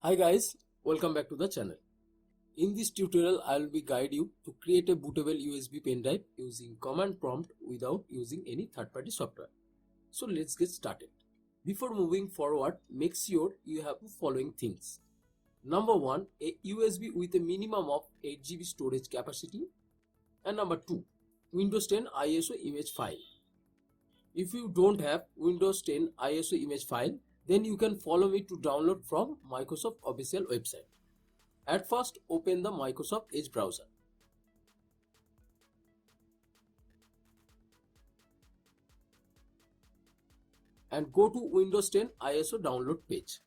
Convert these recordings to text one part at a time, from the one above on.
Hi guys, welcome back to the channel. In this tutorial, I will be guide you to create a bootable USB pen drive using command prompt without using any third-party software. So let's get started. Before moving forward, make sure you have the following things. Number 1, a USB with a minimum of 8 GB storage capacity. And number 2, Windows 10 ISO image file. If you don't have Windows 10 ISO image file, then you can follow me to download from Microsoft official website. At first, open the Microsoft Edge browser. And go to Windows 10 ISO download page.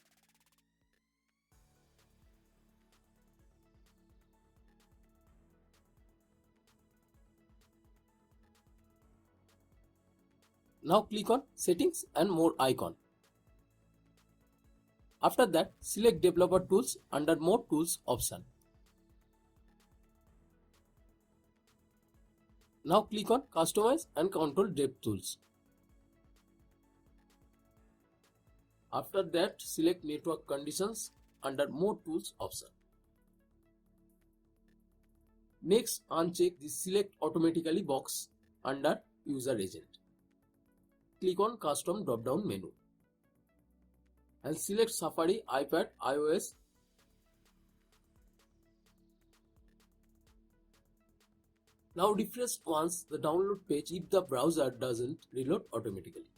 Now click on Settings and More icon. After that, select Developer Tools under More Tools option. Now click on Customize and Control DevTools. After that, select Network Conditions under More Tools option. Next, uncheck the Select Automatically box under User Agent. Click on Custom drop-down menu and select Safari, iPad, iOS. Now refresh once the download page if the browser doesn't reload automatically.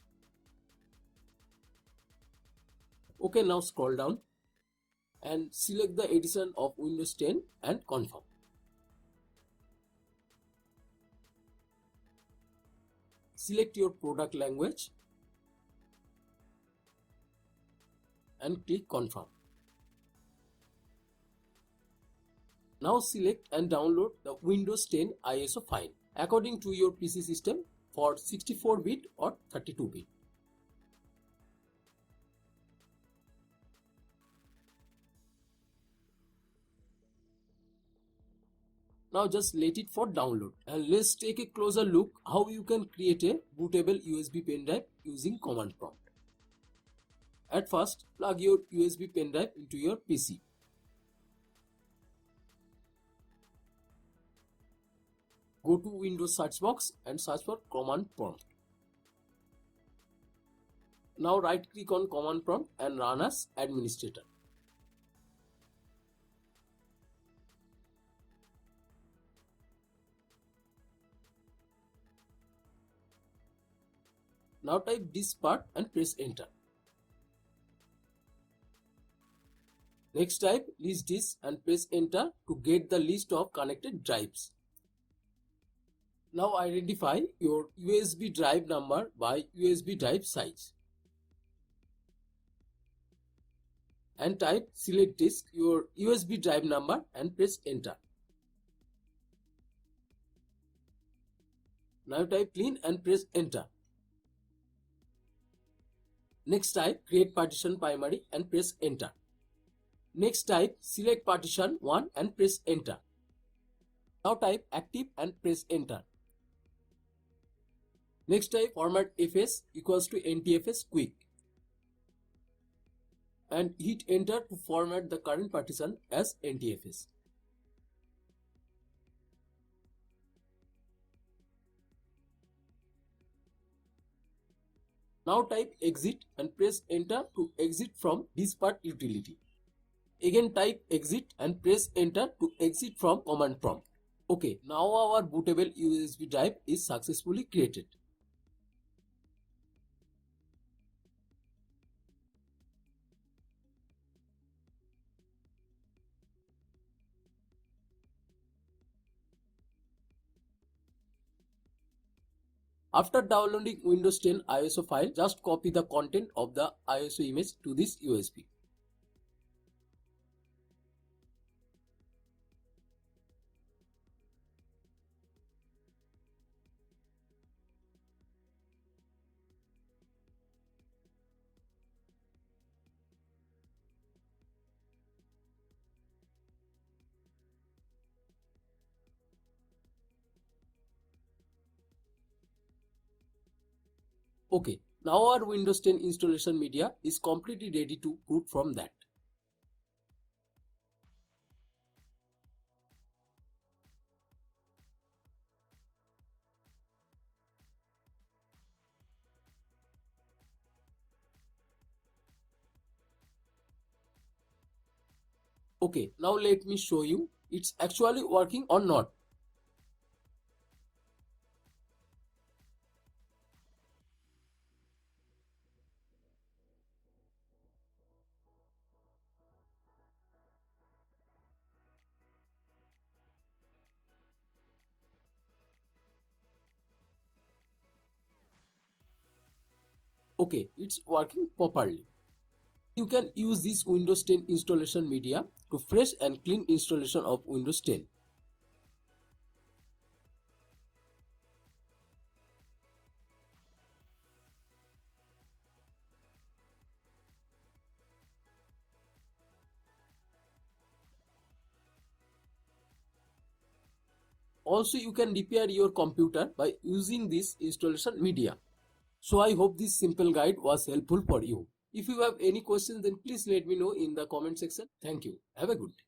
Okay, now scroll down and select the edition of Windows 10 and confirm. Select your product language and click confirm. Now select and download the Windows 10 ISO file according to your PC system for 64-bit or 32-bit. Now just let it for download and let's take a closer look how you can create a bootable USB pen drive using command prompt. At first, plug your USB pen drive into your PC. Go to Windows search box and search for command prompt. Now right click on command prompt and run as administrator. Now type this part and press enter. Next type list disk and press enter to get the list of connected drives. Now identify your USB drive number by USB drive size. And type select disk your USB drive number and press enter. Now type clean and press enter. Next type create partition primary and press enter. Next type select partition 1 and press enter. Now type active and press enter. Next type format fs equals to ntfs quick and hit enter to format the current partition as ntfs. Now type exit and press enter to exit from this part utility. Again type exit and press enter to exit from command prompt. Okay, now our bootable USB drive is successfully created. After downloading Windows 10 ISO file, just copy the content of the ISO image to this USB. Okay, now our Windows 10 installation media is completely ready to boot from that. Okay, now let me show you it's actually working or not. Okay, it's working properly. You can use this Windows 10 installation media to fresh and clean installation of Windows 10. Also, you can repair your computer by using this installation media. So I hope this simple guide was helpful for you. If you have any questions, then please let me know in the comment section. Thank you. Have a good day.